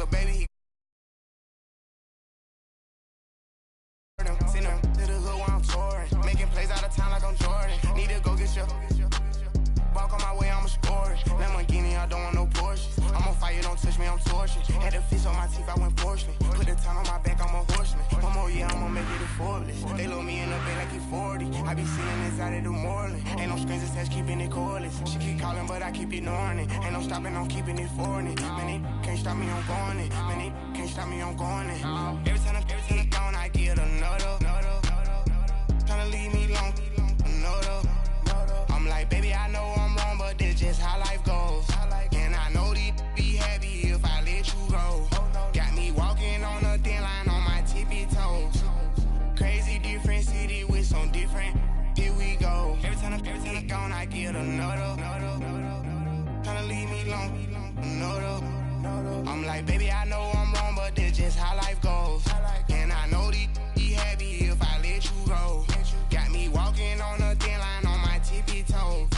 a baby. Send him to the hood while I'm touring. Making plays out of town like I'm Jordan. Need to go get your walk on my way, I'ma score it. Lamborghini, I don't want no Porsches. I'm on fire, don't touch me, I'm torching. Had the fish on my teeth, I went fortunate. Put the time on my back, I'm a horseman. One more year, I'ma make it a Forbes. They load me in the bed like he 40. I be seeing this out of the Moreland. Ain't no strings attached, keeping it cordless. She keep calling, but I keep ignoring it. Ain't no stopping, I'm keeping it for it. Man, they can't stop me, I'm going it. Man, they can't stop me, I'm going it. Every time I'm gone, I get another. Tryna leave me alone, another. I'm like, baby, I know I'm wrong, but this just how life goes. And I know these be happy if I let you go. Got me walking on a thin line on my tippy toes. Crazy different city with some different. Here we go. Every time I'm gone, I get another. Tryna leave me alone, another. I'm like, baby, I know I'm wrong, but this just how life goes. And I know these be happy if I let you go. Got me walking on a thin line on my tippy toes.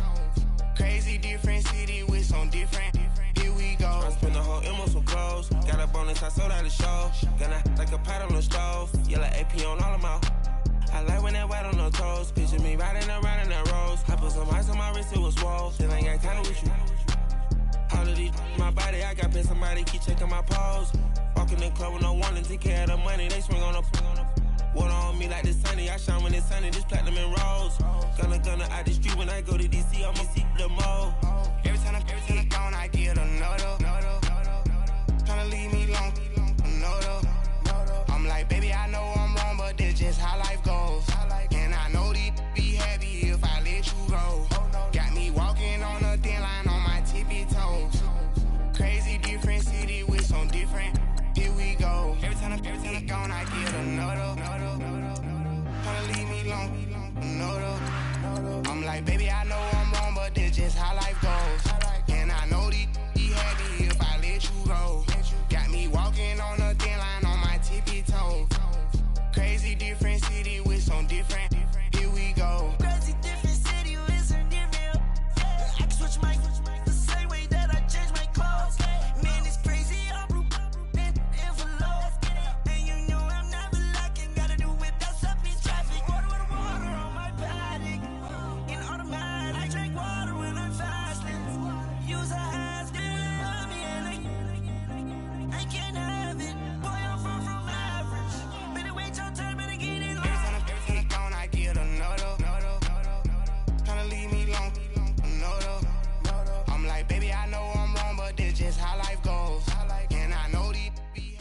Crazy different city with some different. Here we go. I spent the whole M on some clothes. Got a bonus, I sold out the show. Gonna like a pot on the stove. Yellow AP on all of my. I like when that white on the toes. Picture me riding around in that rose. I put some ice on my wrist, it was swole. Still ain't got time with you. All of these my body, I got paid somebody keep checking my pose. Walking in the club with no warning, take care of the money. They swing on the. Water on me like the sunny, I shine when it's sunny, this platinum and rose. Gonna out the street when I go to DC, I'ma see the mode. Every time I'm gone, I get another. Tryna leave me alone, another. I'm like, baby, I know I'm wrong, but this just how life goes. And I know these be happy if I let you go. Got me walking on a thin line on my tippy toes. Crazy different city with some different. Here we go. Every time I'm gone, I get another. Tryna leave me alone, another. I'm like, baby, I know I'm wrong, but this just how life goes. And I know these be happy if I let you go. Got me walking on a thin line on my tippy toes. Crazy different city with some different. Here we go. Crazy different city with some different. I can switch my the same way that I change my clothes. Man, it's crazy. I'm and you know I'm never lacking. Gotta do it, that's up in traffic. Water on my paddock. In automatic, I drink water when I'm fasting. Use a has to love me and I can't have it. Boy, I'm far from average. Better wait your turn, better get in line. Every time I'm gone, I get another. Tryna leave me alone, another. I'm like, baby, I know I'm wrong, but this just how life goes. And I know these be.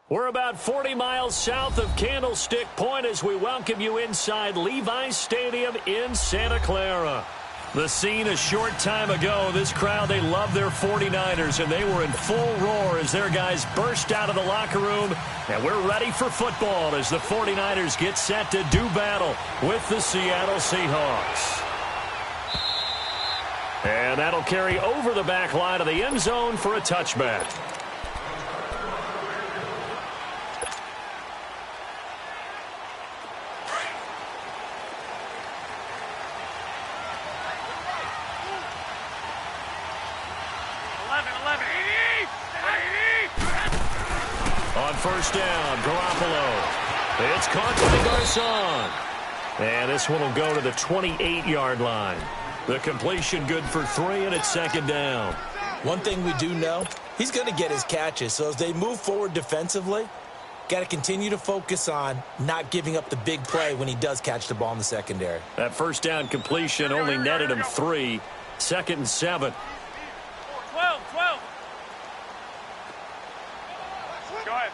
We're about 40 miles south of Candlestick Point as we welcome you inside Levi's Stadium in Santa Clara. The scene a short time ago, this crowd, they love their 49ers, and they were in full roar as their guys burst out of the locker room. And we're ready for football as the 49ers get set to do battle with the Seattle Seahawks. And that'll carry over the back line of the end zone for a touchback. On first down, Garoppolo. It's caught by Garcon. And this one will go to the 28-yard line. The completion good for 3, and it's second down. One thing we do know, he's going to get his catches. So as they move forward defensively, got to continue to focus on not giving up the big play when he does catch the ball in the secondary. That first down completion only netted him 3. Second and 7. 12. Go ahead.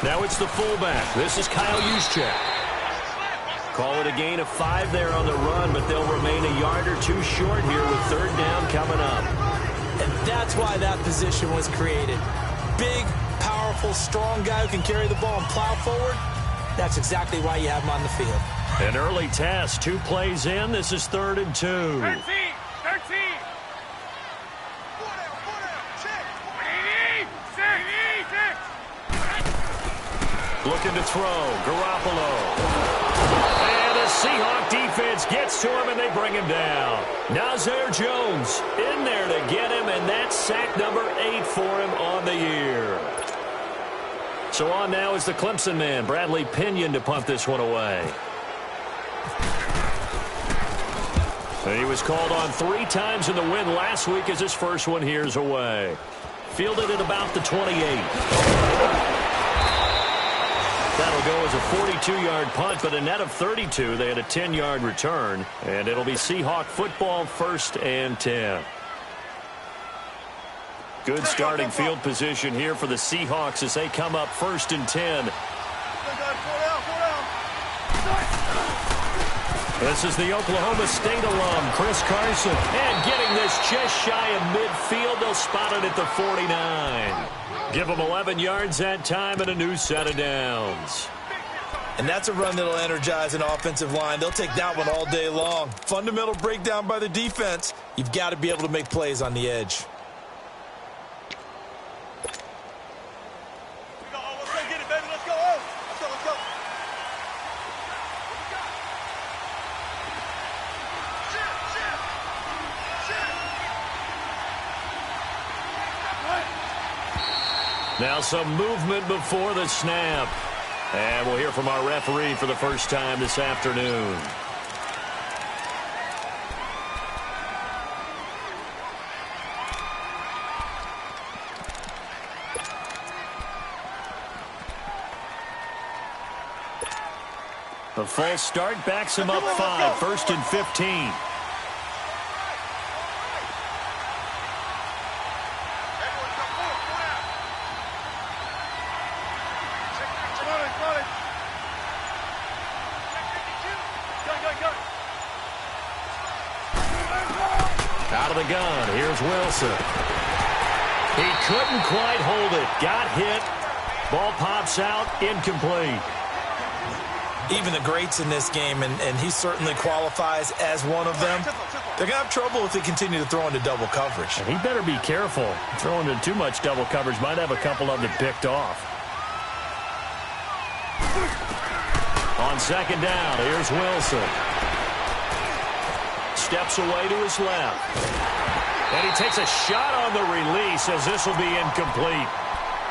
Now it's the fullback. This is Kyle Juszczyk. Call it a gain of 5 there on the run, but they'll remain a yard or 2 short here with third down coming up. And that's why that position was created. Big, powerful, strong guy who can carry the ball and plow forward. That's exactly why you have him on the field. An early test, 2 plays in. This is 3rd and 2. 13. Looking to throw, Garoppolo. And a Seahawk defense gets to him, and they bring him down. Nazir Jones in there to get him, and that's sack number 8 for him on the year. So on now is the Clemson man, Bradley Pinion, to punt this one away. And he was called on 3 times in the win last week as his first one here's away. Fielded at about the 28. That'll go as a 42-yard punt, but a net of 32. They had a 10-yard return, and it'll be Seahawk football, 1st and 10. Good starting field position here for the Seahawks as they come up 1st and 10. This is the Oklahoma State alum, Chris Carson. And getting this just shy of midfield, they'll spot it at the 49. Give them 11 yards that time and a new set of downs. And that's a run that'll energize an offensive line. They'll take that one all day long. Fundamental breakdown by the defense. You've got to be able to make plays on the edge. Now some movement before the snap. And we'll hear from our referee for the first time this afternoon. The false start backs him up 5, 1st and 15. Out of the gun, here's Wilson. He couldn't quite hold it. Got hit. Ball pops out, incomplete. Even the greats in this game, and he certainly qualifies as one of them, they're going to have trouble if they continue to throw into double coverage. And he better be careful. Throwing into too much double coverage might have a couple of them picked off. On 2nd down, here's Wilson. Steps away to his left. And he takes a shot on the release as this will be incomplete.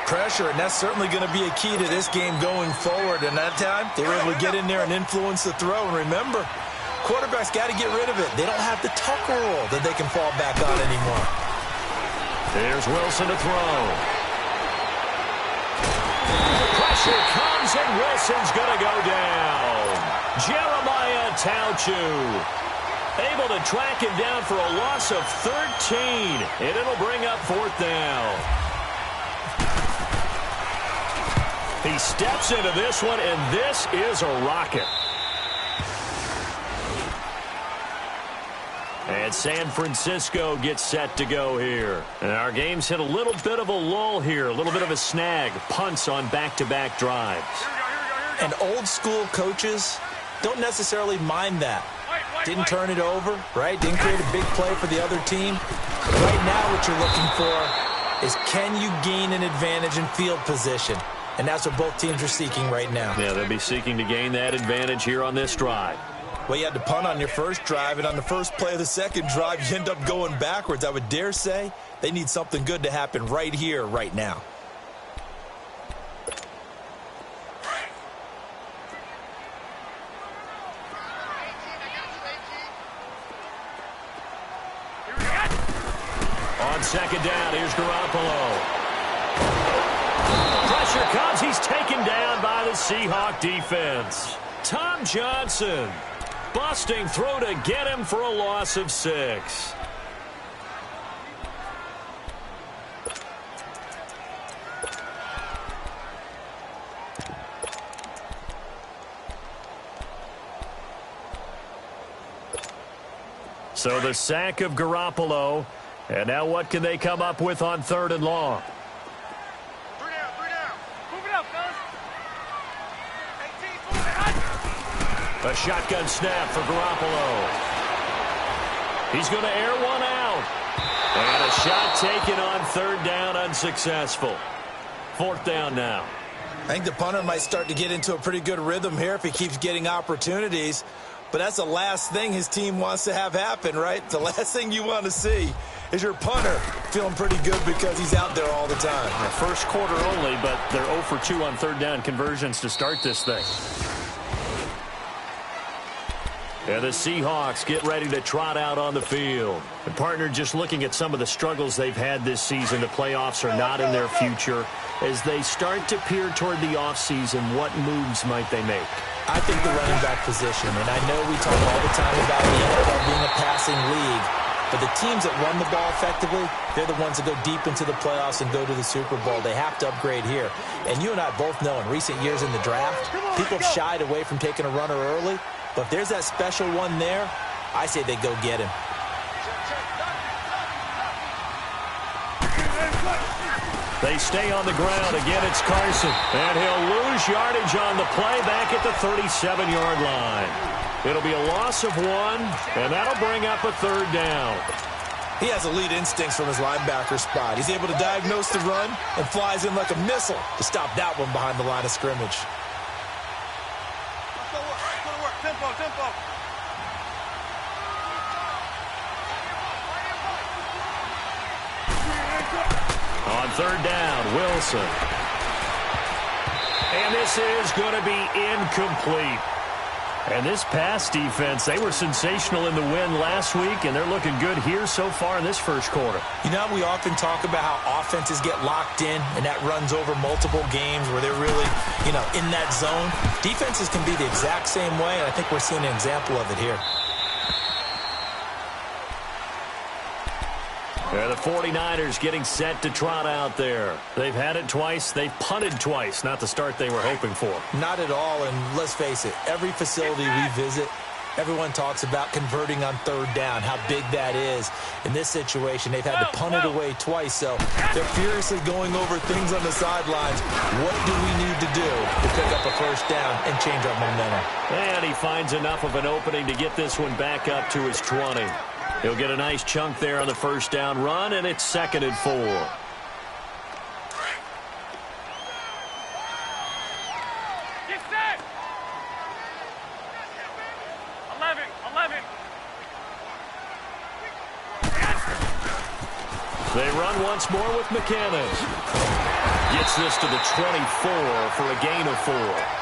Pressure, and that's certainly going to be a key to this game going forward. And that time, they were able to get in there and influence the throw. And remember, quarterbacks got to get rid of it. They don't have the Tucker rule that they can fall back on anymore. There's Wilson to throw. Pressure comes, and Wilson's going to go down. Jeremiah Tauchu able to track him down for a loss of 13, and it'll bring up 4th down. He steps into this one, and this is a rocket. And San Francisco gets set to go here. And our game's hit a little bit of a lull here, a little bit of a snag. Punts on back-to-back drives. And old-school coaches don't necessarily mind that. Didn't turn it over, right? Didn't create a big play for the other team. Right now what you're looking for is, can you gain an advantage in field position? And that's what both teams are seeking right now. Yeah, they'll be seeking to gain that advantage here on this drive. Well, you had to punt on your first drive, and on the first play of the second drive, you end up going backwards. I would dare say they need something good to happen right here, right now. On 2nd down, here's Garoppolo. Pressure comes. He's taken down by the Seahawk defense. Tom Johnson busting through to get him for a loss of 6. So the sack of Garoppolo. And now what can they come up with on 3rd and long? 3 down. Move it up, fellas. 18, A shotgun snap for Garoppolo. He's going to air one out. And a shot taken on 3rd down, unsuccessful. 4th down now. I think the punter might start to get into a pretty good rhythm here if he keeps getting opportunities. But that's the last thing his team wants to have happen, right? The last thing you want to see is your punter feeling pretty good because he's out there all the time. First quarter only, but they're 0 for 2 on third down conversions to start this thing. And the Seahawks get ready to trot out on the field. And partner, just looking at some of the struggles they've had this season, the playoffs are not in their future. As they start to peer toward the offseason, what moves might they make? I think the running back position, and I know we talk all the time about the NFL being a passing league, but the teams that run the ball effectively, they're the ones that go deep into the playoffs and go to the Super Bowl. They have to upgrade here. And you and I both know in recent years in the draft, people have shied away from taking a runner early, but if there's that special one there, I say they go get him. They stay on the ground. Again, it's Carson. And he'll lose yardage on the play back at the 37-yard line. It'll be a loss of 1, and that'll bring up a third down. He has elite instincts from his linebacker spot. He's able to diagnose the run and flies in like a missile to stop that one behind the line of scrimmage. Let's go to work. Tempo, tempo. On third down, Wilson. And this is going to be incomplete. And this pass defense, they were sensational in the win last week, and they're looking good here so far in this first quarter. You know, we often talk about how offenses get locked in, and that runs over multiple games where they're really, in that zone. Defenses can be the exact same way, and I think we're seeing an example of it here. Yeah, the 49ers getting set to trot out there. They've had it twice. They've punted twice. Not the start they were hoping for. Not at all, and let's face it, every facility we visit, everyone talks about converting on third down, how big that is. In this situation, they've had to punt it away twice, so they're furiously going over things on the sidelines. What do we need to do to pick up a first down and change our momentum? And he finds enough of an opening to get this one back up to his 20. He'll get a nice chunk there on the first down run, and it's 2nd and 4. Get set. 11. They run once more with McCannon. Gets this to the 24 for a gain of 4.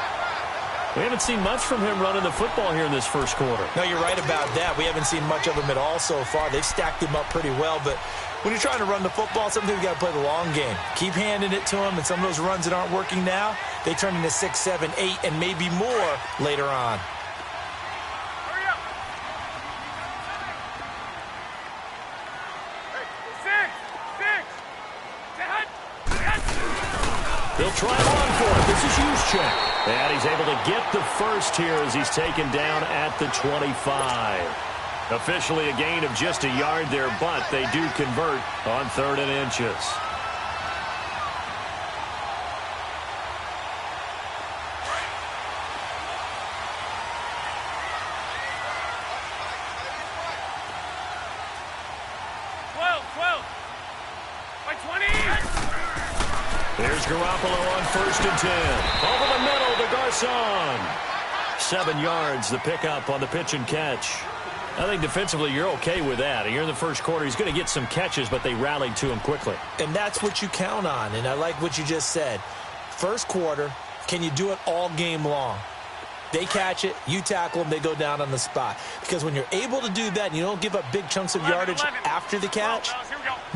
We haven't seen much from him running the football here in this first quarter. No, you're right about that. We haven't seen much of him at all so far. They've stacked him up pretty well, but when you're trying to run the football, sometimes you got to play the long game. Keep handing it to him, and some of those runs that aren't working now, they turn into 6, 7, 8, and maybe more later on. Hurry up. Hey, 6. They'll try one for it. This is Juszczyk. And he's able to get the first here as he's taken down at the 25. Officially a gain of just a yard there, but they do convert on 3rd and inches. There's Garoppolo on 1st and 10. Over the middle to Garcon. 7 yards, the pickup on the pitch and catch. I think defensively you're okay with that. You're in the first quarter. He's going to get some catches, but they rallied to him quickly. And that's what you count on, and I like what you just said. First quarter, can you do it all game long? They catch it, you tackle them, they go down on the spot. Because when you're able to do that and you don't give up big chunks of yardage after the catch,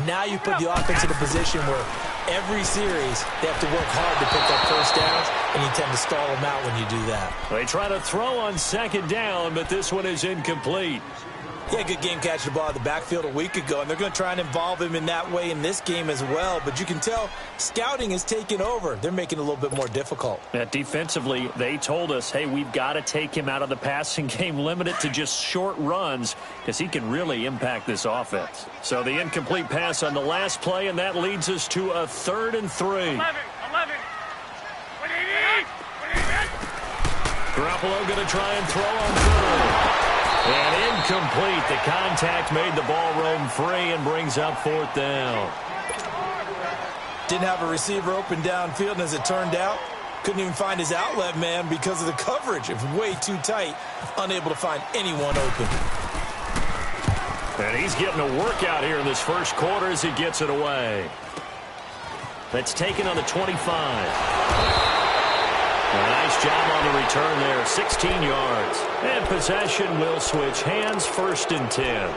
now you put the offense in a position where every series they have to work hard to pick up first downs, and you tend to stall them out when you do that. They try to throw on 2nd down, but this one is incomplete. He had a good game catching the ball in the backfield a week ago, and they're going to try and involve him in that way in this game as well. But you can tell scouting is taking over. They're making it a little bit more difficult. Defensively, they told us, hey, we've got to take him out of the passing game, limit it to just short runs, because he can really impact this offense. So the incomplete pass on the last play, and that leads us to a 3rd and 3. 11. Garoppolo going to try and throw on 3rd. And incomplete. The contact made the ball roam free and brings up 4th down. Didn't have a receiver open downfield, and as it turned out, Couldn't even find his outlet man because of the coverage. It was way too tight. Unable to find anyone open. And he's getting a workout here in this first quarter as he gets it away. That's taken on the 25. A nice job on the return there, 16 yards. And possession will switch hands, 1st and 10.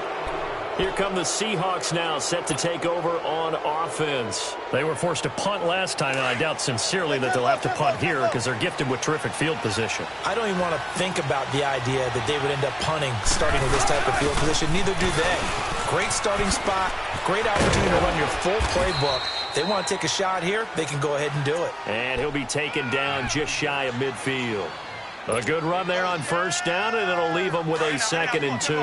Here come the Seahawks now, set to take over on offense. They were forced to punt last time, and I doubt sincerely that they'll have to punt here because they're gifted with terrific field position. I don't even want to think about the idea that they would end up punting starting with this type of field position. Neither do they. Great starting spot, great opportunity to run your full playbook. If they want to take a shot here, they can go ahead and do it. And he'll be taken down just shy of midfield. A good run there on 1st down, and it'll leave them with a 2nd and 2.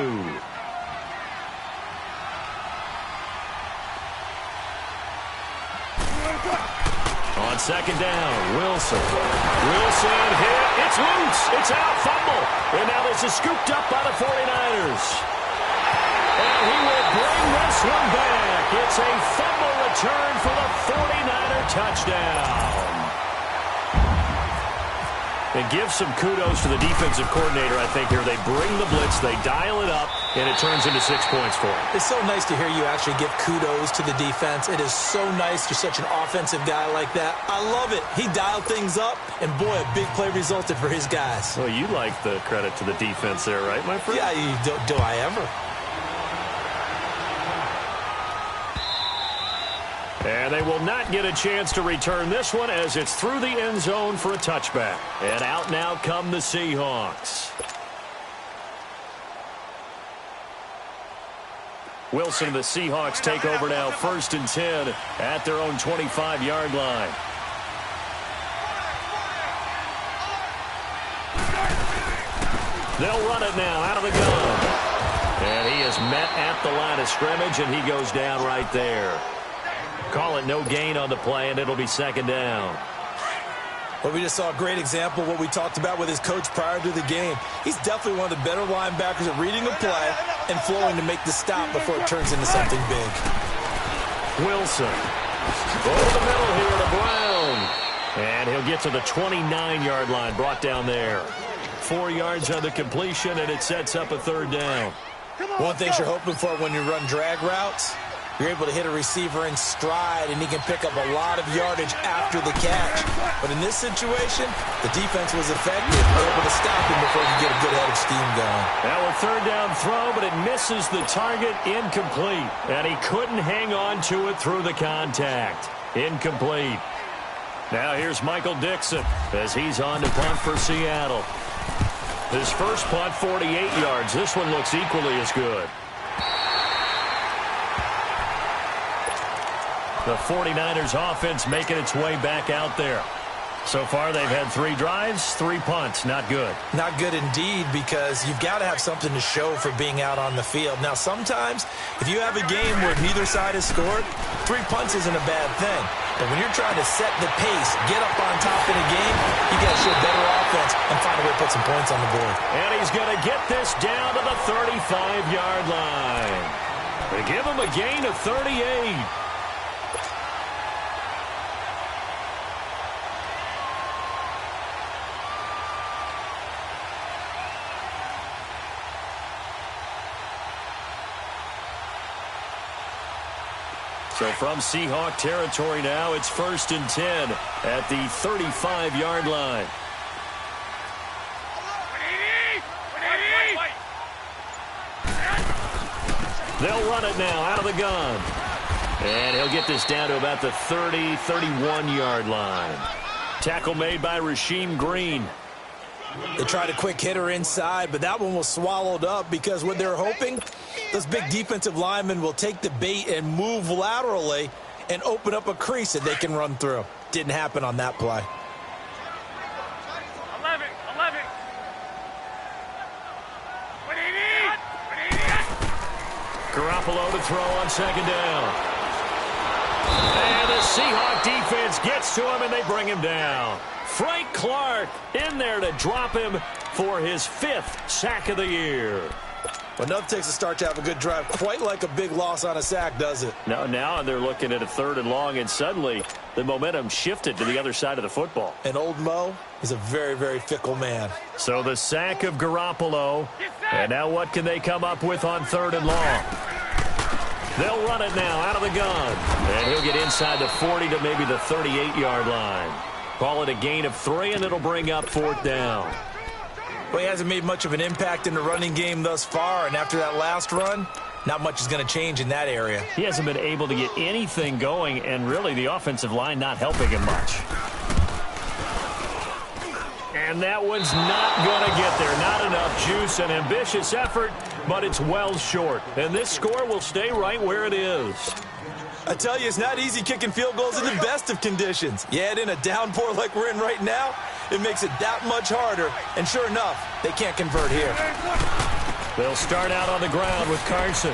On 2nd down, Wilson. Wilson hit. It's loose. It's out. Fumble. And now this is scooped up by the 49ers. And he will bring this one back. It's a fumble return for the 49er touchdown. And give some kudos to the defensive coordinator, I think, here. They bring the blitz, they dial it up, and it turns into 6 points for them. It's so nice to hear you actually give kudos to the defense. It is so nice you're such an offensive guy like that. I love it. He dialed things up, and boy, a big play resulted for his guys. Well, you like the credit to the defense there, right, my friend? Yeah, do I ever? And they will not get a chance to return this one as it's through the end zone for a touchback. And out now come the Seahawks. Wilson and the Seahawks take over now, 1st and 10 at their own 25-yard line. They'll run it now out of the gun. And he is met at the line of scrimmage, and he goes down right there. Call it no gain on the play, and it'll be 2nd down. Well, we just saw a great example of what we talked about with his coach prior to the game. He's definitely one of the better linebackers at reading a play and flowing to make the stop before it turns into something big. Wilson. Over the middle here to Brown. And he'll get to the 29-yard line, brought down there. 4 yards on the completion, and it sets up a 3rd down. One thing you're hoping for when you run drag routes, you're able to hit a receiver in stride, and he can pick up a lot of yardage after the catch. But in this situation, the defense was effective, able to stop him before he could get a good head of steam going. Now a 3rd down throw, but it misses the target, incomplete. And he couldn't hang on to it through the contact. Incomplete. Now here's Michael Dixon as he's on to punt for Seattle. His first punt, 48 yards. This one looks equally as good. The 49ers offense making its way back out there. So far, they've had 3 drives, 3 punts. Not good. Not good indeed, because you've got to have something to show for being out on the field. Now, sometimes, if you have a game where neither side has scored, 3 punts isn't a bad thing. But when you're trying to set the pace, get up on top in a game, you got to show better offense and find a way to put some points on the board. And he's going to get this down to the 35-yard line. They give him a gain of 38. So from Seahawk territory now, it's 1st and 10 at the 35-yard line. They'll run it now out of the gun. And he'll get this down to about the 30, 31-yard line. Tackle made by Rasheem Green. They tried a quick hitter inside, but that one was swallowed up because what they're hoping, those big defensive linemen will take the bait and move laterally and open up a crease that they can run through. Didn't happen on that play. 11. Garoppolo to throw on 2nd down. And the Seahawk defense gets to him, and they bring him down. Frank Clark in there to drop him for his 5th sack of the year. But enough takes a start to have a good drive. Quite like a big loss on a sack, does it? Now they're looking at a 3rd and long, and suddenly the momentum shifted to the other side of the football. And old Mo is a very, very fickle man. So the sack of Garoppolo. And now what can they come up with on 3rd and long? They'll run it now out of the gun. And he'll get inside the 40 to maybe the 38-yard line. Call it a gain of 3, and it'll bring up 4th down. Well, he hasn't made much of an impact in the running game thus far, and after that last run, not much is going to change in that area. He hasn't been able to get anything going, and really the offensive line not helping him much. And that one's not going to get there. Not enough juice. An ambitious effort, but it's well short. And this score will stay right where it is. I tell you, it's not easy kicking field goals in the best of conditions. You add in a downpour like we're in right now, it makes it that much harder. And sure enough, they can't convert here. They'll start out on the ground with Carson.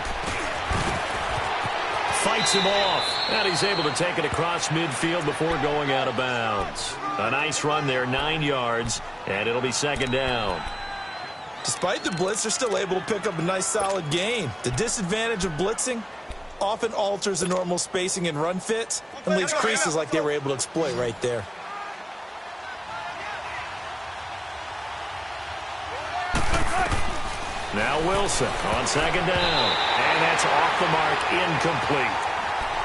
Fights him off. And he's able to take it across midfield before going out of bounds. A nice run there, 9 yards, and it'll be 2nd down. Despite the blitz, they're still able to pick up a nice solid gain. The disadvantage of blitzing often alters the normal spacing and run fits and leaves creases like they were able to exploit right there. Now Wilson on 2nd down. And that's off the mark, incomplete.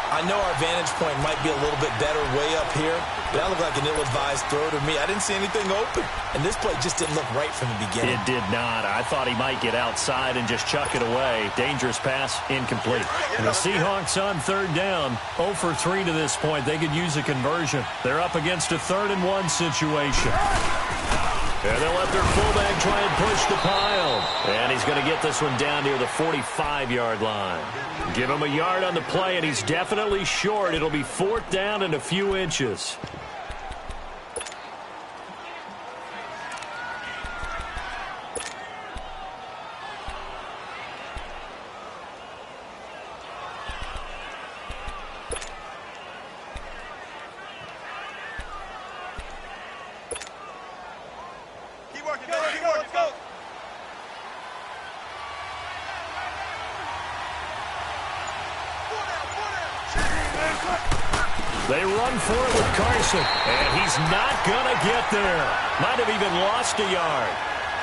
I know our vantage point might be a little bit better way up here, but that looked like an ill-advised throw to me. I didn't see anything open, and this play just didn't look right from the beginning. It did not. I thought he might get outside and just chuck it away. Dangerous pass, incomplete. And the Seahawks on 3rd down, 0 for 3 to this point. They could use a conversion. They're up against a 3rd and 1 situation. And they'll let their fullback try and push the pile. And he's going to get this one down near the 45-yard line. Give him a yard on the play, and he's definitely short. It'll be 4th down and a few inches. They run for it with Carson, and he's not going to get there. Might have even lost a yard.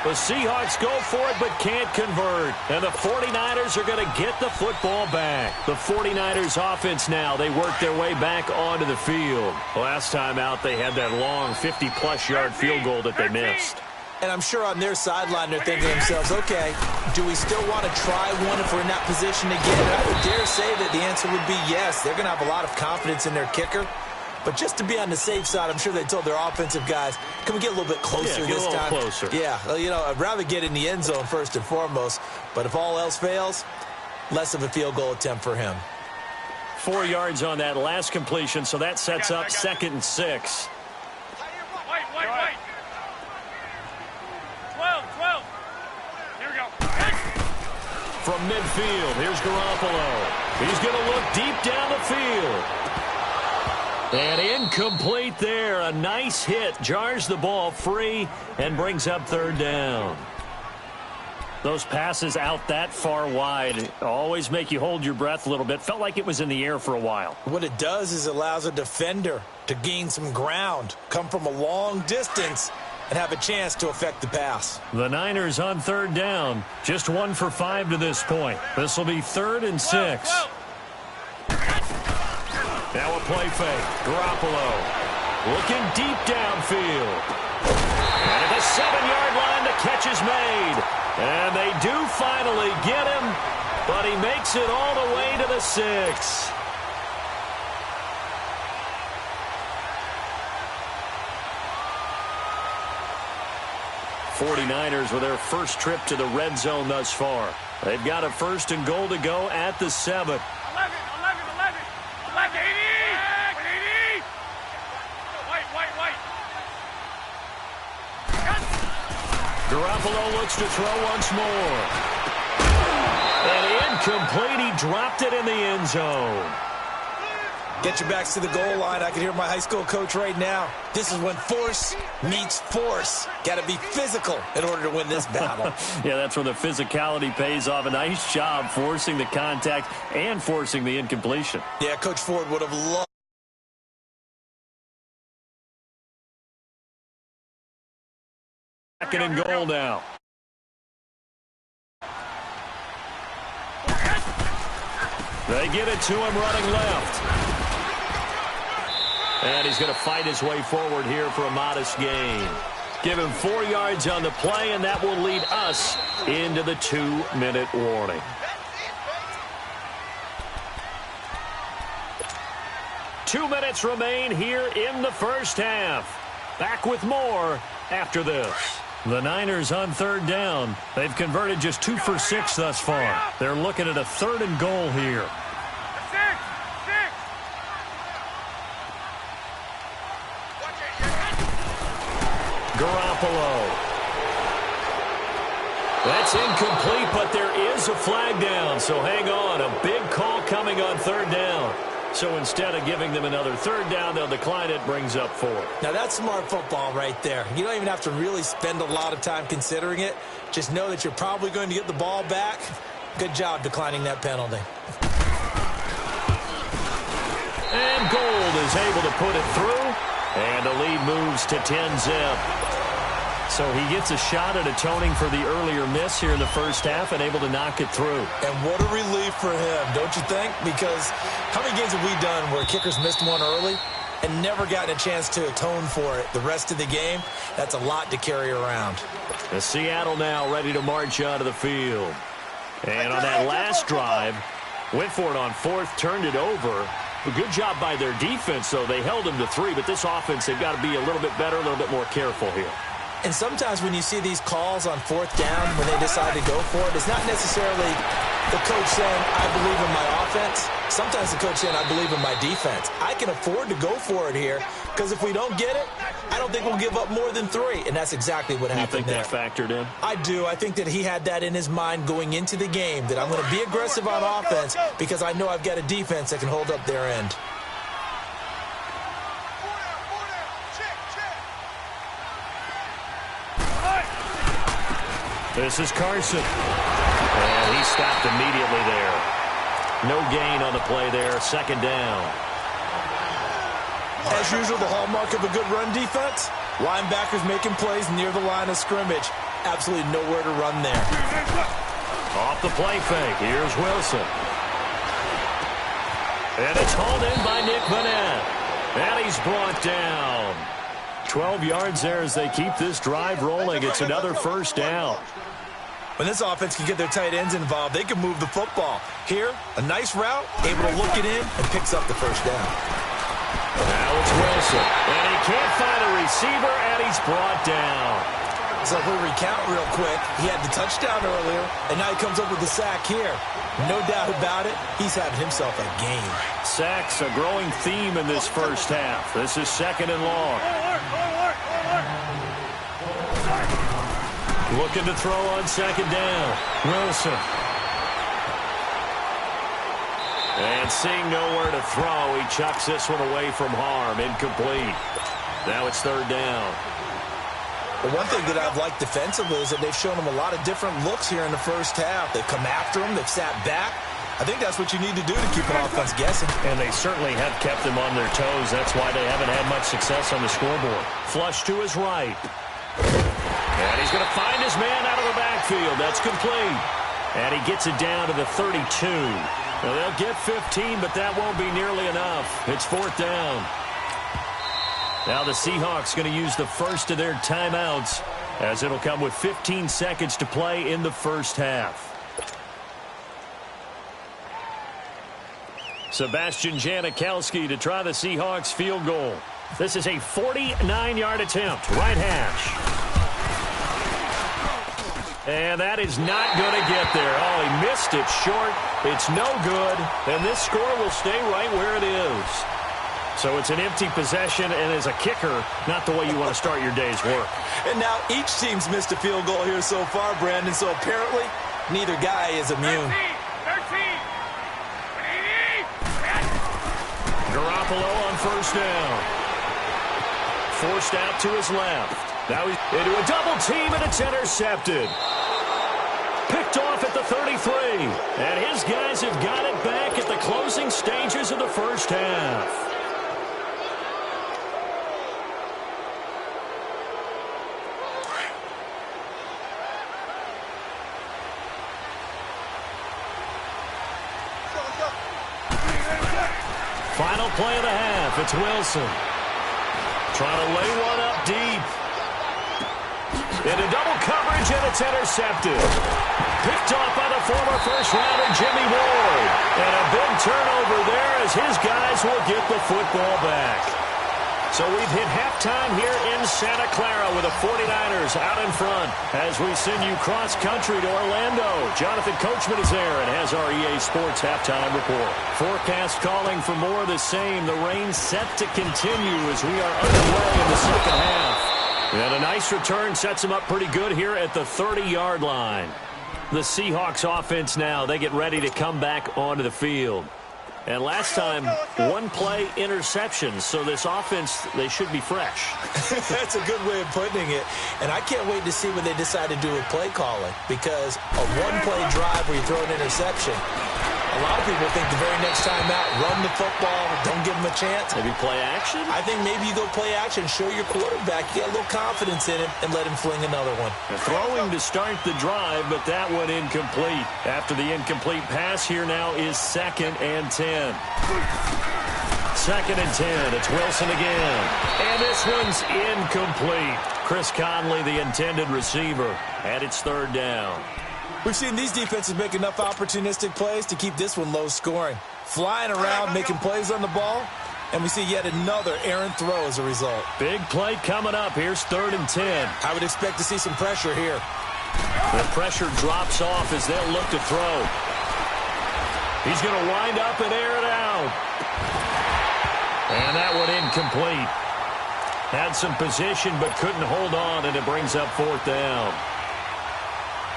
The Seahawks go for it but can't convert, and the 49ers are going to get the football back. The 49ers offense now, they work their way back onto the field. Last time out, they had that long 50-plus yard field goal that they missed. And I'm sure on their sideline they're thinking to themselves, okay, do we still want to try one if we're in that position again? And I would dare say that the answer would be yes. They're going to have a lot of confidence in their kicker. But just to be on the safe side, I'm sure they told their offensive guys, can we get a little bit closer this time? Closer. Yeah, you know, I'd rather get in the end zone first and foremost. But if all else fails, less of a field goal attempt for him. 4 yards on that last completion, so that sets up 2nd and 6. Wait. 12. Here we go. From midfield, here's Garoppolo. He's going to look deep down the field. And incomplete there. A nice hit. Jars the ball free and brings up 3rd down. Those passes out that far wide always make you hold your breath a little bit. Felt like it was in the air for a while. What it does is it allows a defender to gain some ground, come from a long distance, and have a chance to affect the pass. The Niners on 3rd down. Just 1 for 5 to this point. This will be 3rd and 6. Now a play fake. Garoppolo looking deep downfield. And at the 7-yard line, the catch is made. And they do finally get him, but he makes it all the way to the 6. '49ers with their first trip to the red zone thus far. They've got a 1st and goal to go at the 7. 11. 80. White. Garoppolo looks to throw once more. And incomplete. He dropped it in the end zone. Get your backs to the goal line. I can hear my high school coach right now. This is when force meets force. Got to be physical in order to win this battle. Yeah, that's where the physicality pays off. A nice job forcing the contact and forcing the incompletion. Yeah, Coach Ford would have loved Second and goal now. They get it to him running left. And he's going to fight his way forward here for a modest gain. Give him 4 yards on the play, and that will lead us into the 2-minute warning. Two minutes remain here in the first half. Back with more after this. The Niners on third down. They've converted just 2 for 6 thus far. They're looking at a 3rd and goal here. Garoppolo. That's incomplete, but there is a flag down. So hang on. A big call coming on third down. So instead of giving them another 3rd down, they'll decline it, brings up 4. Now that's smart football right there. You don't even have to really spend a lot of time considering it. Just know that you're probably going to get the ball back. Good job declining that penalty. And Gould is able to put it through. And the lead moves to 10-zip. So he gets a shot at atoning for the earlier miss here in the first half and able to knock it through. And what a relief for him, don't you think? Because how many games have we done where kickers missed one early and never gotten a chance to atone for it the rest of the game? That's a lot to carry around. The Seattle now ready to march onto the field. And on that last drive, went for it on 4th, turned it over. A good job by their defense, though. They held them to 3, but this offense, they've got to be a little bit better, a little bit more careful here. And sometimes when you see these calls on 4th down, when they decide to go for it, it's not necessarily the coach saying, I believe in my offense. Sometimes the coach saying, I believe in my defense. I can afford to go for it here because if we don't get it, I don't think we'll give up more than 3. And that's exactly what happened there. You think that factored in? I do. I think that he had that in his mind going into the game, that I'm going to be aggressive on offense because I know I've got a defense that can hold up their end. This is Carson. And he stopped immediately there. No gain on the play there. 2nd down. As usual, the hallmark of a good run defense, linebackers making plays near the line of scrimmage. Absolutely nowhere to run there. Off the play fake. Here's Wilson. And it's hauled in by Nick Vannett. And he's brought down. 12 yards there as they keep this drive rolling. It's another 1st down. When this offense can get their tight ends involved, they can move the football. Here, a nice route, able to look it in, and picks up the 1st down. Now it's Wilson. And he can't find a receiver, and he's brought down. So if we recount real quick, he had the touchdown earlier, and now he comes up with the sack here. No doubt about it, he's having himself a game. Sacks, a growing theme in this first half. This is 2nd and long. Looking to throw on 2nd down. Wilson. And seeing nowhere to throw, he chucks this one away from harm. Incomplete. Now it's 3rd down. The one thing that I've liked defensively is that they've shown him a lot of different looks here in the first half. They've come after him. They've sat back. I think that's what you need to do to keep an offense guessing. And they certainly have kept them on their toes. That's why they haven't had much success on the scoreboard. Flush to his right. And he's going to find his man out of the backfield. That's complete. And he gets it down to the 32. Now, they'll get 15, but that won't be nearly enough. It's 4th down. Now the Seahawks going to use the first of their timeouts as it'll come with 15 seconds to play in the first half. Sebastian Janikowski to try the Seahawks field goal. This is a 49-yard attempt, right hash. And that is not going to get there. Oh, he missed it short. It's no good. And this score will stay right where it is. So it's an empty possession, and as a kicker, not the way you want to start your day's work. And now each team's missed a field goal here so far, Brandon, so apparently neither guy is immune. 13. Garoppolo on 1st down. Forced out to his left. Now he's into a double team, and it's intercepted. Picked off at the 33. And his guys have got it back at the closing stages of the first half. Final play of the half. It's Wilson. Trying to lay one up deep. Into double coverage, and it's intercepted. Picked off by the former first-rounder Jimmy Ward. And a big turnover there as his guys will get the football back. So we've hit halftime here in Santa Clara with the 49ers out in front as we send you cross-country to Orlando. Jonathan Coachman is there and has our EA Sports halftime report. Forecast calling for more of the same. The rain set to continue as we are underway in the second half. And a nice return sets them up pretty good here at the 30-yard line. The Seahawks offense now, they get ready to come back onto the field. And last time, one-play interception. So this offense, they should be fresh. That's a good way of putting it. And I can't wait to see what they decide to do with play calling. Because a one-play drive where you throw an interception, a lot of people think the very next time out, run the football, don't give them a chance. Maybe play action? I think maybe you go play action, show your quarterback, get a little confidence in him, and let him fling another one. Throwing to start the drive, but that one incomplete. After the incomplete pass, here now is 2nd and 10. 2nd and 10. It's Wilson again. And this one's incomplete. Chris Conley, the intended receiver, and it's 3rd down. We've seen these defenses make enough opportunistic plays to keep this one low scoring. Flying around, making plays on the ball, and we see yet another errant throw as a result. Big play coming up. Here's 3rd and 10. I would expect to see some pressure here. The pressure drops off as they'll look to throw. He's going to wind up and air it out. And that one incomplete. Had some position but couldn't hold on, and it brings up 4th down.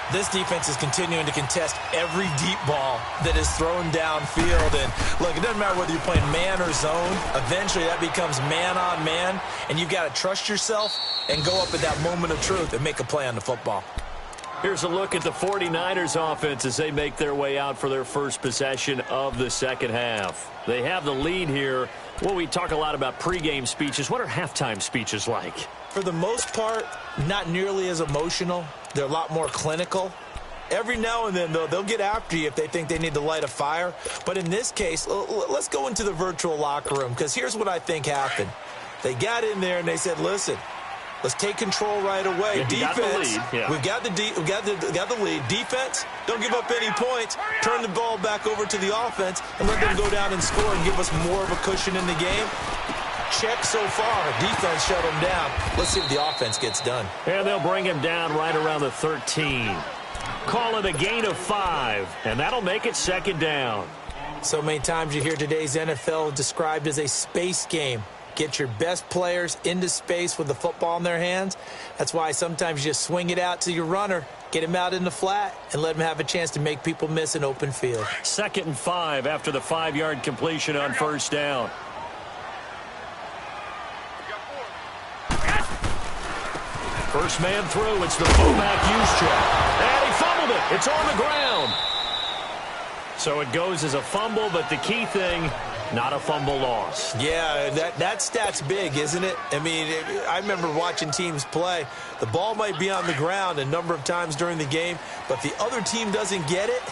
This defense is continuing to contest every deep ball that is thrown downfield. And, look, it doesn't matter whether you're playing man or zone. Eventually, that becomes man-on-man, and you've got to trust yourself and go up at that moment of truth and make a play on the football. Here's a look at the 49ers offense as they make their way out for their first possession of the second half. They have the lead here. Well, we talk a lot about pregame speeches. What are halftime speeches like? For the most part, not nearly as emotional. They're a lot more clinical. Every now and then, though, they'll get after you if they think they need to light a fire. But in this case, let's go into the virtual locker room, because here's what I think happened. They got in there and they said, listen, let's take control right away. Defense, we've got the lead. Defense, don't give up any points. Turn the ball back over to the offense and let them go down and score and give us more of a cushion in the game. Check so far. Defense shut him down. Let's see what the offense gets done. And they'll bring him down right around the 13. Call it a gain of 5, and that'll make it 2nd down. So many times you hear today's NFL described as a space game. Get your best players into space with the football in their hands. That's why sometimes you just swing it out to your runner, get him out in the flat, and let him have a chance to make people miss an open field. 2nd and 5 after the 5-yard completion on 1st down. First man through, it's the fullback Juszczyk. And he fumbled it. It's on the ground. So it goes as a fumble, but the key thing, not a fumble loss. Yeah, that stat's big, isn't it? I mean, I remember watching teams play. The ball might be on the ground a number of times during the game, but if the other team doesn't get it,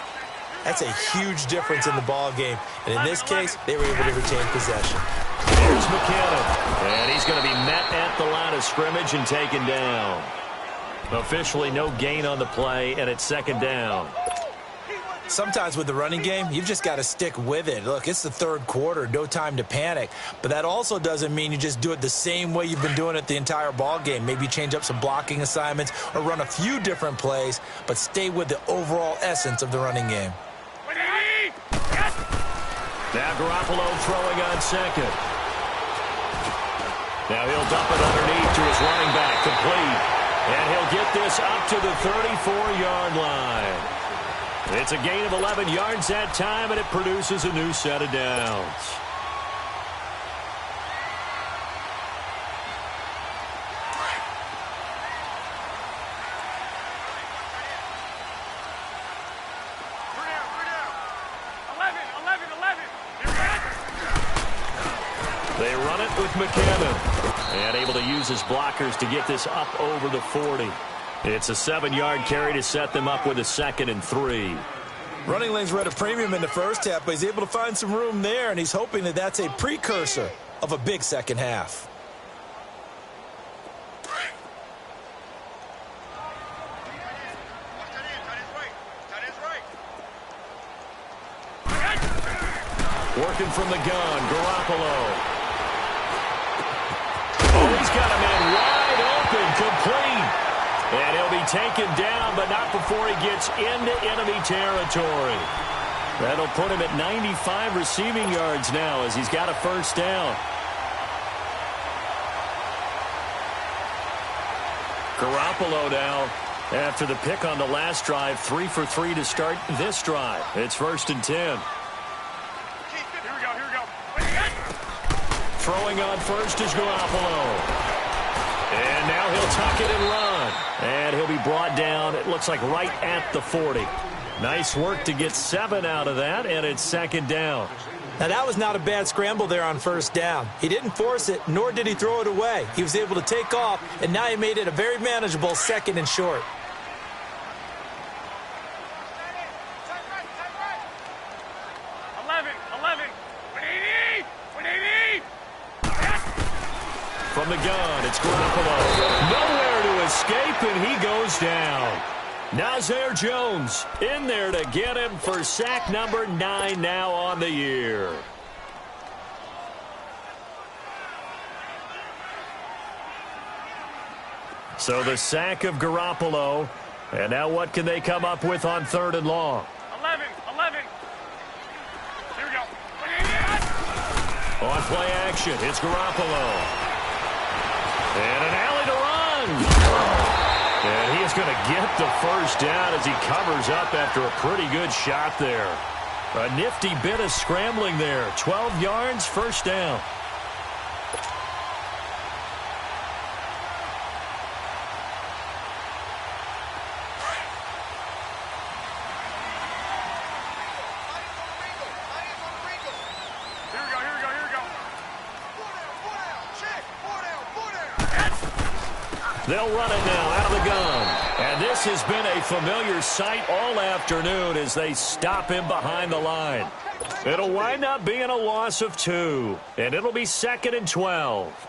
that's a huge difference in the ball game. And in this case, they were able to retain possession. Here's McKinnon, and he's going to be met at the line of scrimmage and taken down. Officially no gain on the play, and it's 2nd down. Sometimes with the running game, you've just got to stick with it. Look, it's the 3rd quarter, no time to panic. But that also doesn't mean you just do it the same way you've been doing it the entire ball game. Maybe change up some blocking assignments or run a few different plays, but stay with the overall essence of the running game. Now Garoppolo throwing on 2nd. Now he'll dump it underneath to his running back, complete. And he'll get this up to the 34-yard line. It's a gain of 11 yards that time, and it produces a new set of downs. They run it with McKinnon. And able to use his blockers to get this up over the 40. It's a 7-yard carry to set them up with a 2nd and 3. Running lanes were at a premium in the first half, but he's able to find some room there, and he's hoping that that's a precursor of a big second half. Working from the gun, Garoppolo. Oh, he's got a man wide open, complete. And he'll be taken down, but not before he gets into enemy territory. That'll put him at 95 receiving yards now as he's got a first down. Garoppolo now, after the pick on the last drive, 3 for 3 to start this drive. It's 1st and 10. Throwing on first is Garoppolo. And now he'll tuck it and run. And he'll be brought down, it looks like right at the 40. Nice work to get 7 out of that, and it's 2nd down. Now, that was not a bad scramble there on first down. He didn't force it, nor did he throw it away. He was able to take off, and now he made it a very manageable 2nd and short. From the gun, it's Garoppolo. Nowhere to escape, and he goes down. Nazir Jones in there to get him for sack number 9 now on the year. So the sack of Garoppolo. And now what can they come up with on 3rd and long? 11. Here we go. On play action, it's Garoppolo. And an alley to run. And he is going to get the first down as he covers up after a pretty good shot there. A nifty bit of scrambling there. 12 yards, first down. They'll run it now out of the gun. And this has been a familiar sight all afternoon as they stop him behind the line. It'll wind up being a loss of 2. And it'll be 2nd and 12.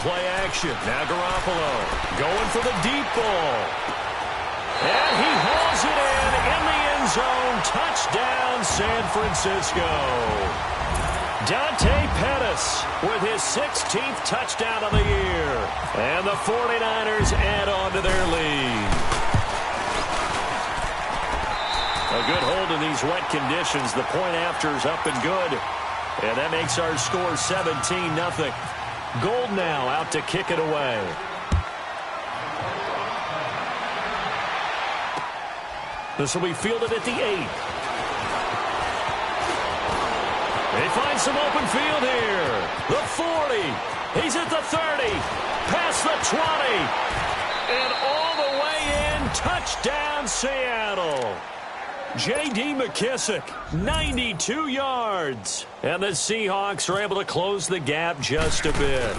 Play action. Now Garoppolo going for the deep ball. And he hauls it in the end zone. Touchdown, San Francisco. Dante Pettis with his 16th touchdown of the year. And the 49ers add on to their lead. A good hold in these wet conditions. The point after is up and good. And that makes our score 17-0. Gold now out to kick it away. This will be fielded at the 8. They find some open field here. The 40. He's at the 30. Past the 20. And all the way in. Touchdown, Seattle. J.D. McKissick, 92 yards. And the Seahawks are able to close the gap just a bit.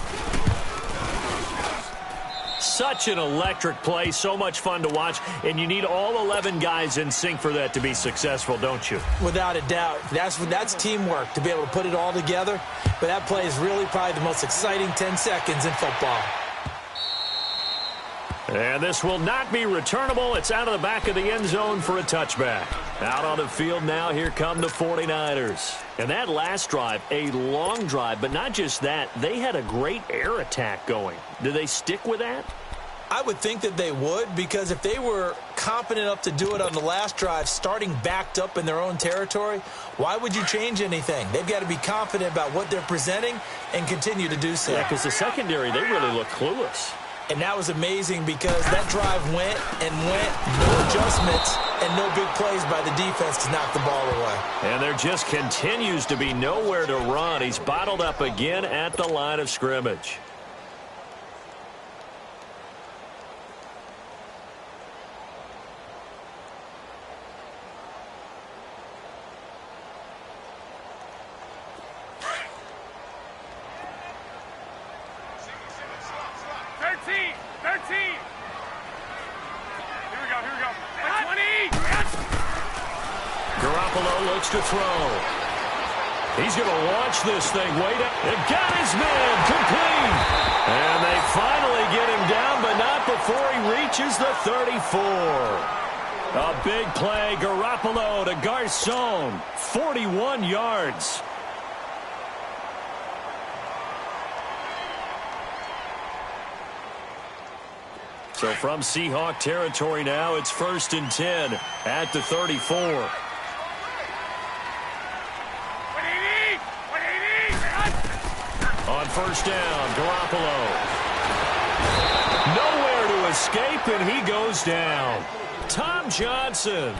Such an electric play, so much fun to watch, and you need all 11 guys in sync for that to be successful, don't you? Without a doubt. That's teamwork to be able to put it all together. But that play is really probably the most exciting 10 seconds in football. And this will not be returnable. It's out of the back of the end zone for a touchback. Out on the field now, here come the 49ers. And that last drive, a long drive, but not just that. They had a great air attack going. Do they stick with that? I would think that they would, because if they were competent enough to do it on the last drive, starting backed up in their own territory, why would you change anything? They've got to be confident about what they're presenting and continue to do so. Yeah, because the secondary, they really look clueless. And that was amazing because that drive went and went, no adjustments, and no big plays by the defense to knock the ball away. And there just continues to be nowhere to run. He's bottled up again at the line of scrimmage. 13. Here we go. At 20. Garoppolo looks to throw. He's going to launch this thing. Wait, it got his man complete. And they finally get him down, but not before he reaches the 34. A big play. Garoppolo to Garcon. 41 yards. So from Seahawk territory now, it's 1st and 10 at the 34. 180. On 1st down, Garoppolo. Nowhere to escape, and he goes down. Tom Johnson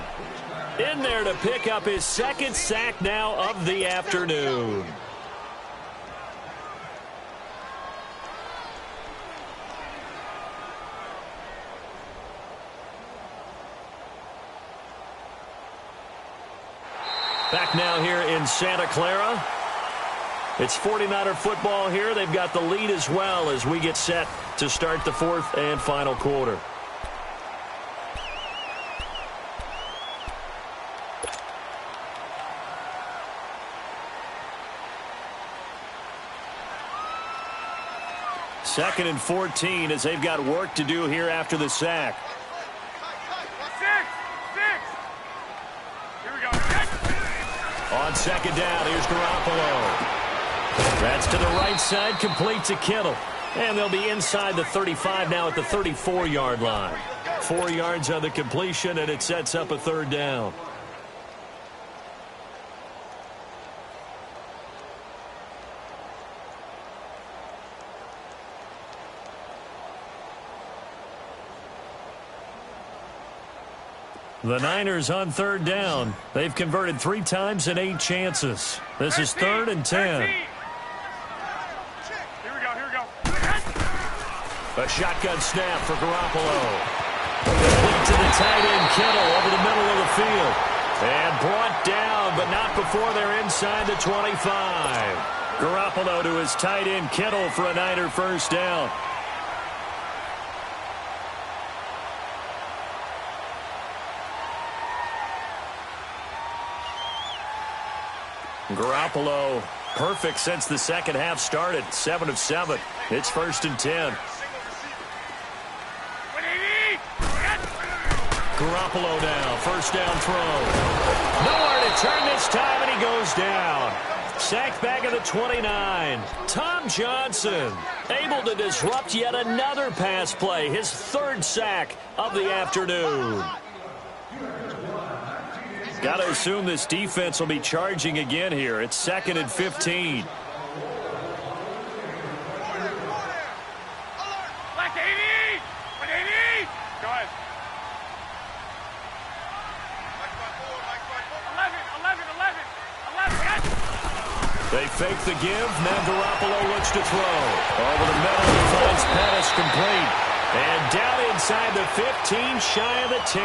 in there to pick up his 2nd sack now of the afternoon. Back now here in Santa Clara. It's 49er football here. They've got the lead as well as we get set to start the 4th and final quarter. Second and 14 as they've got work to do here after the sack. 6. Here we go. On 2nd down, here's Garoppolo. That's to the right side, complete to Kittle. And they'll be inside the 35 now at the 34-yard line. 4 yards on the completion, and it sets up a 3rd down. The Niners on 3rd down. They've converted 3 times in 8 chances. This is 3rd and 10. Here we go. A shotgun snap for Garoppolo. Complete to the tight end, Kittle, over the middle of the field. And brought down, but not before they're inside the 25. Garoppolo to his tight end, Kittle, for a Niner 1st down. Garoppolo, perfect since the 2nd half started. 7 of 7. It's 1st and 10. 180. Garoppolo now, 1st down throw. Nowhere to turn this time, and he goes down. Sacked back at the 29. Tom Johnson able to disrupt yet another pass play. His 3rd sack of the afternoon. Got to assume this defense will be charging again here. It's 2nd and 15. Black 80. 180. Go ahead. 11. They fake the give. Now Garoppolo looks to throw. Over the middle, he finds Pettis complete. And down inside the 15, shy of the 10.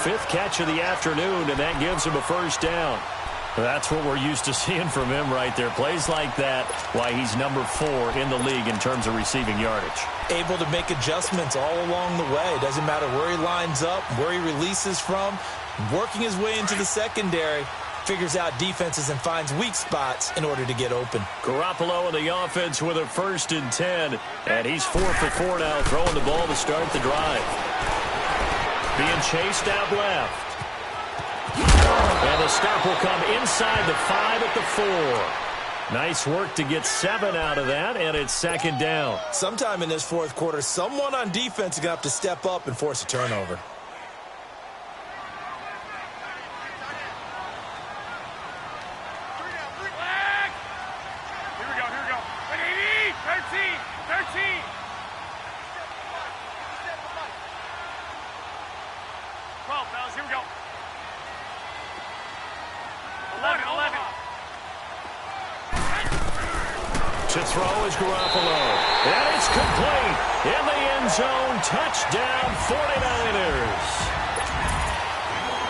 5th catch of the afternoon, and that gives him a 1st down. That's what we're used to seeing from him right there. Plays like that, why he's number 4 in the league in terms of receiving yardage. Able to make adjustments all along the way. Doesn't matter where he lines up, where he releases from. Working his way into the secondary, figures out defenses and finds weak spots in order to get open. Garoppolo in the offense with a 1st and 10, and he's 4 for 4 now, throwing the ball to start the drive. Being chased out left. And the stop will come inside the 5 at the 4. Nice work to get 7 out of that, and it's 2nd down. Sometime in this 4th quarter, someone on defense is going to have to step up and force a turnover. Here we go. 180. 13. 12, fellas. Here we go. 11. To throw is Garoppolo. And it's complete. In the end zone. Touchdown 49ers.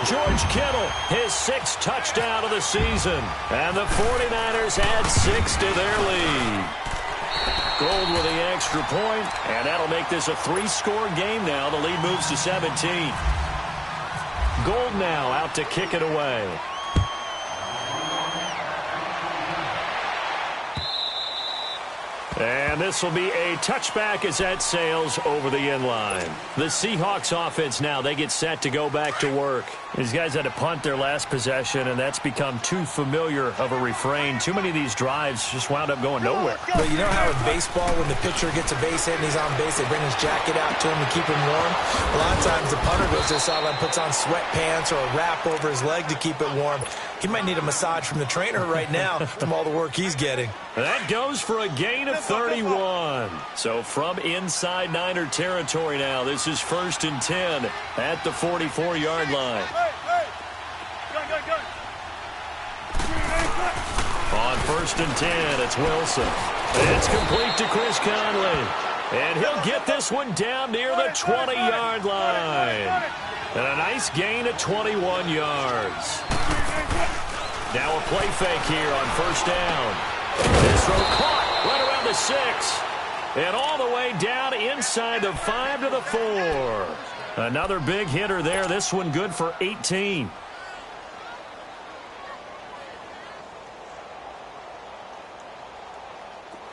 George Kittle, his 6th touchdown of the season. And the 49ers add 6 to their lead. Gold with the extra point, and that'll make this a 3-score game now. The lead moves to 17. Gold now out to kick it away. And this will be a touchback as that sails over the end line. The Seahawks offense now, they get set to go back to work. These guys had to punt their last possession, and that's become too familiar of a refrain. Too many of these drives just wound up going nowhere. But you know how in baseball, when the pitcher gets a base hit and he's on base, they bring his jacket out to him to keep him warm? A lot of times the punter goes to the sideline, puts on sweatpants or a wrap over his leg to keep it warm. He might need a massage from the trainer right now from all the work he's getting. That goes for a gain of 31. So from inside Niner territory now, this is 1st and 10 at the 44-yard line. On 1st and 10, it's Wilson. It's complete to Chris Conley. And he'll get this one down near the 20-yard line. And a nice gain of 21 yards. Now a play fake here on 1st down. This throw caught right around the 6. And all the way down inside the 5 to the 4. Another big hitter there. This one good for 18.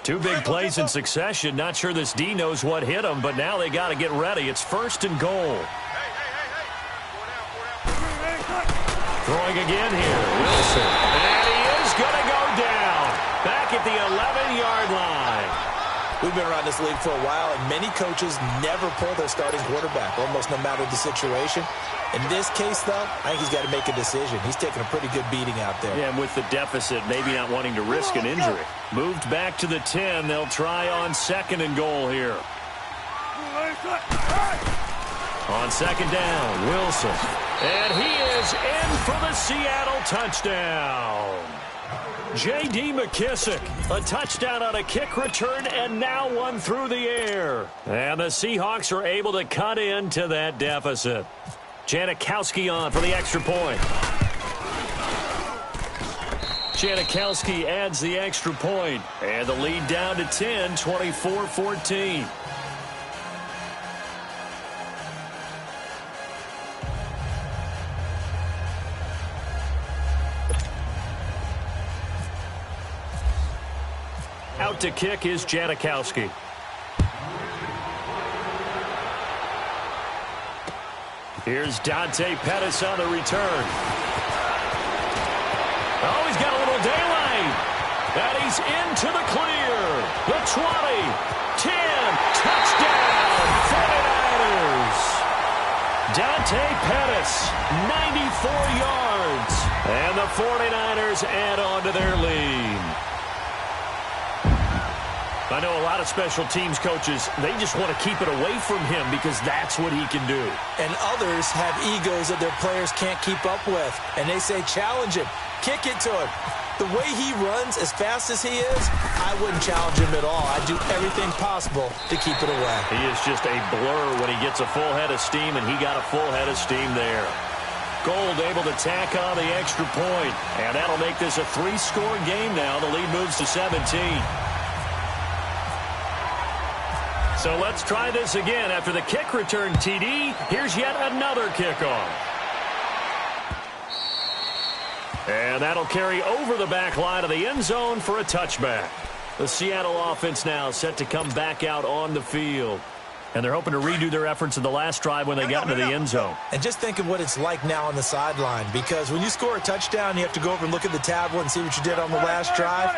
Two big plays in succession. Not sure this D knows what hit him, but now they got to get ready. It's 1st and goal. Throwing again here, Wilson. And he is going to go down. Back at the 11-yard line. We've been around this league for a while, and many coaches never pull their starting quarterback, almost no matter the situation. In this case, though, I think he's got to make a decision. He's taking a pretty good beating out there. Yeah, and with the deficit, maybe not wanting to risk an injury. Moved back to the 10. They'll try on 2nd and goal here. On 2nd down, Wilson. And he is in for the Seattle touchdown. J.D. McKissick, a touchdown on a kick return, and now one through the air. And the Seahawks are able to cut into that deficit. Janikowski on for the extra point. Janikowski adds the extra point, and the lead down to 10, 24-14. Out to kick is Janikowski. Here's Dante Pettis on the return. Oh, he's got a little daylight. And he's into the clear. The 20, 10, touchdown, 49ers. Dante Pettis, 94 yards. And the 49ers add on to their lead. I know a lot of special teams coaches, they just want to keep it away from him because that's what he can do. And others have egos that their players can't keep up with. And they say, challenge him, kick it to him. The way he runs as fast as he is, I wouldn't challenge him at all. I'd do everything possible to keep it away. He is just a blur when he gets a full head of steam, and he got a full head of steam there. Gold able to tack on the extra point, and that'll make this a 3-score game now. The lead moves to 17. So let's try this again. After the kick return TD, here's yet another kickoff. And that'll carry over the back line of the end zone for a touchback. The Seattle offense now set to come back out on the field. And they're hoping to redo their efforts in the last drive when they got into the end zone. And just think of what it's like now on the sideline, because when you score a touchdown, you have to go over and look at the tablet and see what you did on the last drive.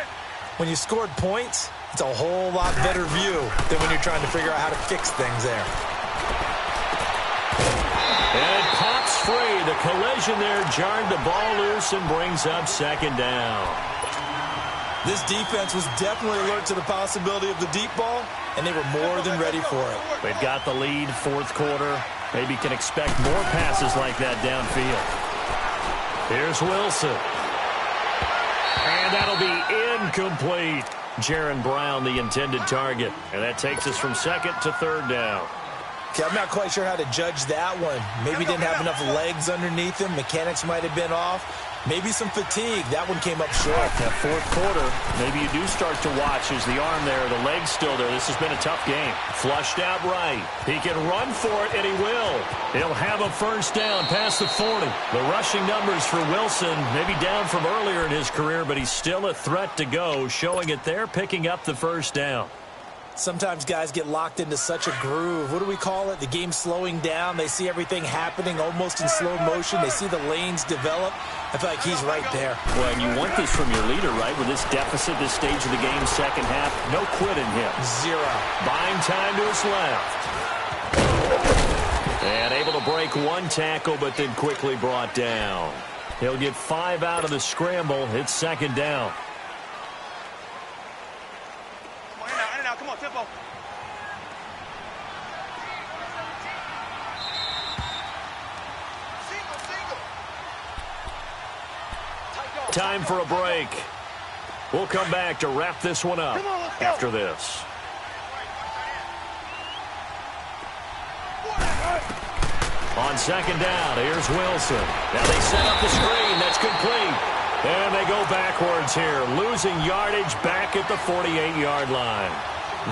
When you scored points, it's a whole lot better view than when you're trying to figure out how to fix things there. And it pops free. The collision there jarred the ball loose and brings up 2nd down. This defense was definitely alert to the possibility of the deep ball, and they were more than ready for it. They've got the lead, 4th quarter. Maybe can expect more passes like that downfield. Here's Wilson. And that'll be incomplete. Jaron Brown, the intended target. And that takes us from 2nd to 3rd down. Okay, I'm not quite sure how to judge that one. Maybe didn't have enough legs underneath him. Mechanics might have been off. Maybe some fatigue. That one came up short. That fourth quarter, maybe you do start to watch as the arm there, the leg's still there. This has been a tough game. Flushed out right. He can run for it, and he will. He'll have a first down past the 40. The rushing numbers for Wilson, maybe down from earlier in his career, but he's still a threat to go, showing it there, picking up the first down. Sometimes guys get locked into such a groove. What do we call it? The game's slowing down. They see everything happening almost in slow motion. They see the lanes develop. I feel like he's right there. Well, and you want this from your leader, right? With this deficit, this stage of the game, second half, no quitting him. Zero. Buying time to his left. And able to break one tackle, but then quickly brought down. He'll get 5 out of the scramble. It's second down. Come on, tempo. Time for a break. We'll come back to wrap this one up after this. On second down, here's Wilson. Now they set up the screen. That's complete. And they go backwards here, losing yardage back at the 48-yard line.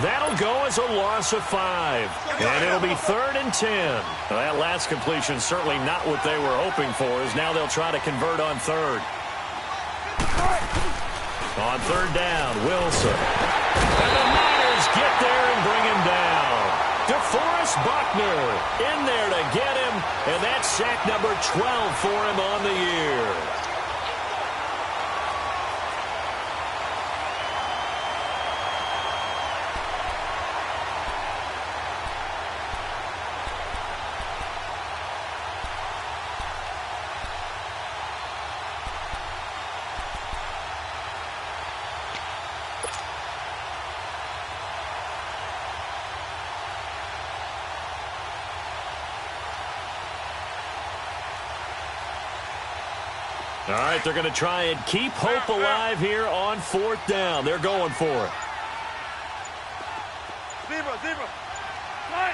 That'll go as a loss of 5. And it'll be 3rd and 10. Well, that last completion certainly not what they were hoping for, as now they'll try to convert on 3rd. On 3rd down, Wilson. And the Niners get there and bring him down. DeForest Buckner in there to get him, and that's sack number 12 for him on the year. All right, they're going to try and keep hope alive here on 4th down. They're going for it. Zebra. Right,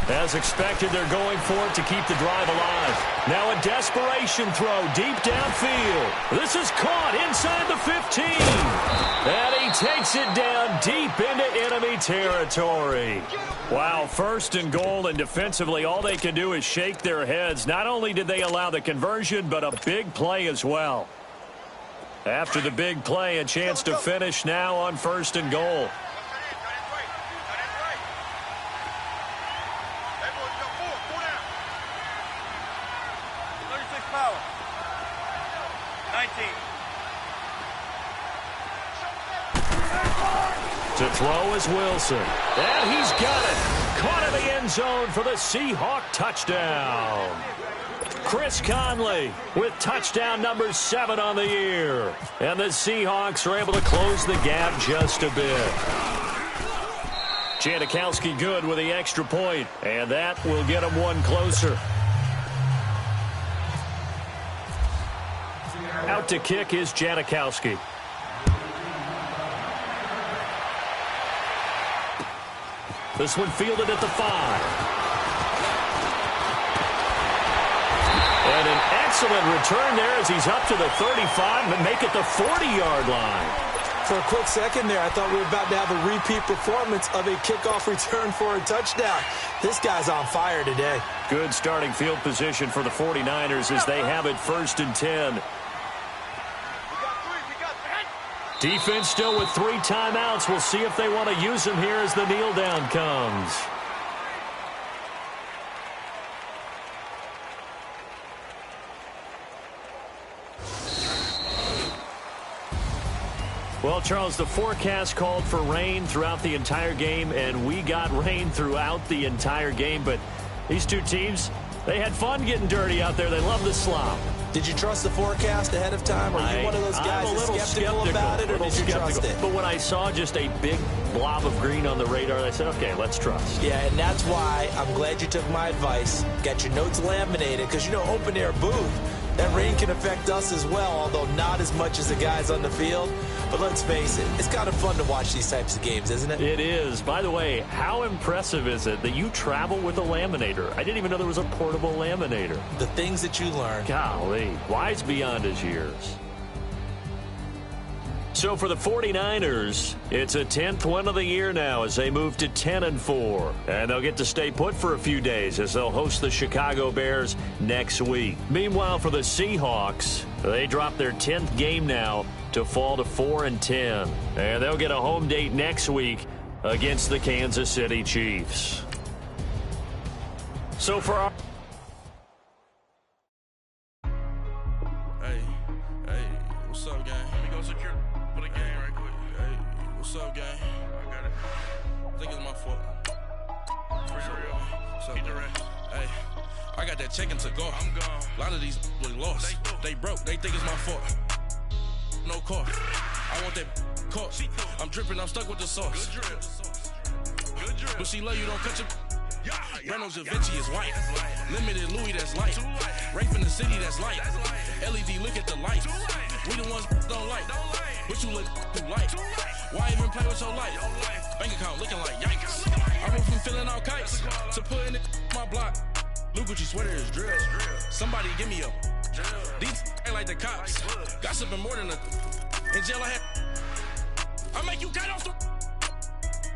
As expected, they're going for it to keep the drive alive. Now a desperation throw deep downfield. This is caught inside the 15. And he takes it down deep into enemy territory. Wow, 1st and goal, and defensively all they can do is shake their heads. Not only did they allow the conversion, but a big play as well. After the big play, a chance to finish now on 1st and goal. To throw is Wilson. And he's got it. Caught in the end zone for the Seahawk touchdown. Chris Conley with touchdown number 7 on the year. And the Seahawks are able to close the gap just a bit. Janikowski good with the extra point. And that will get him one closer. Out to kick is Janikowski. This one fielded at the 5. And an excellent return there as he's up to the 35 and make it the 40-yard line. For a quick second there, I thought we were about to have a repeat performance of a kickoff return for a touchdown. This guy's on fire today. Good starting field position for the 49ers as they have it 1st and 10. Defense still with 3 timeouts. We'll see if they want to use them here as the kneel down comes. Well, Charles, the forecast called for rain throughout the entire game, and we got rain throughout the entire game. But these two teams, they had fun getting dirty out there. They love the slop. Did you trust the forecast ahead of time? Or are you one of those guys that's skeptical about it, or did you trust it? But when I saw just a big blob of green on the radar, I said, okay, let's trust. Yeah, and that's why I'm glad you took my advice. Got your notes laminated, because, you know, open-air booth, That rain can affect us as well, although not as much as the guys on the field. But let's face it, it's kind of fun to watch these types of games, isn't it? It is. By the way, how impressive is it that you travel with a laminator? I didn't even know there was a portable laminator. The things that you learn. Golly, wise beyond his years. So for the 49ers, it's a 10th win of the year now as they move to 10-4. And they'll get to stay put for a few days as they'll host the Chicago Bears next week. Meanwhile, for the Seahawks, they drop their 10th game now to fall to 4-10. And they'll get a home date next week against the Kansas City Chiefs. So for our... Hey, what's up, gang? Let me go secure for the game right quick. Hey, what's up, gang? I got it. I think it's my fault. What's up, keep the rest. Hey, I got that check to go. I'm gone. A lot of these was lost. They broke. They think it's my fault. No car. I want that caught. I'm dripping. I'm stuck with the sauce. Good drip. Good drip. But she love you. Don't cut your... Reynolds Da Vinci is white. Limited Louis, that's light. Rape in the city, that's light. LED, look at the lights. We the ones don't like. But you look too light. Why even play with your life? Bank account looking like yikes. I went from filling out kites to putting it in my block. Blue Gucci sweater is drill. Somebody give me a. These ain't like the cops. Gossiping more than a. In jail I had. I make you cut off the.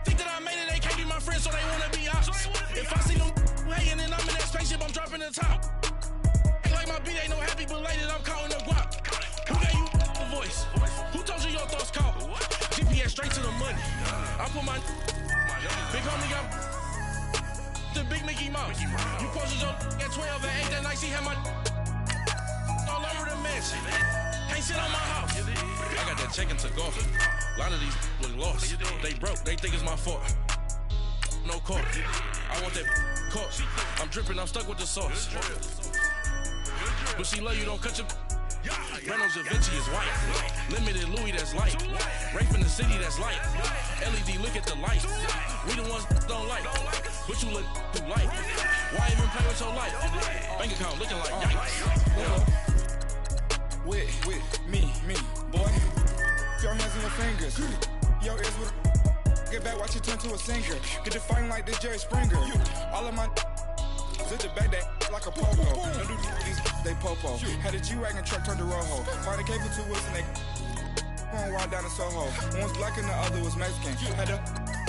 Think that I made it, they can't be my friends, so they wanna be ops. If I see them hanging and I'm in that spaceship, I'm dropping the top. Ain't like my beat ain't no happy belated, I'm counting the guap. Who gave you the voice? Who told you your thoughts count? GPS straight to the money. I put my big homie got the big Mickey Mouse. You posted your at 12 and 8 that night, she had my all over the mansion. Can't sit on my house. I got that check to go. A lot of these was lost. They broke. They think it's my fault. No car. I want that caught. I'm dripping. I'm stuck with the sauce. But she love you. Don't cut your... Reynolds Da Vinci is white. Limited Louis, that's light. Rape in the city, that's light. LED, look at the lights. We the ones don't like. But you look too light. Why even play with your life? Bank account looking like yikes. With me, boy. Your hands and your fingers. Your ears with get back, watch it turn to a singer. Get the fighting like this Jerry Springer. All of my sit the back that like a pogo. Don't do these they popo. Had a G-Wagon truck turned to Rojo. Find a cable 2 wheels and they going wild down in Soho. One was black and the other was Mexican. Had a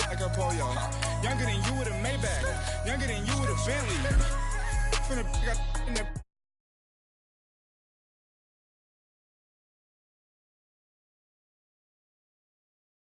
like a polio. Younger than you with a Maybach. Younger than you with a Bentley. Finna got in the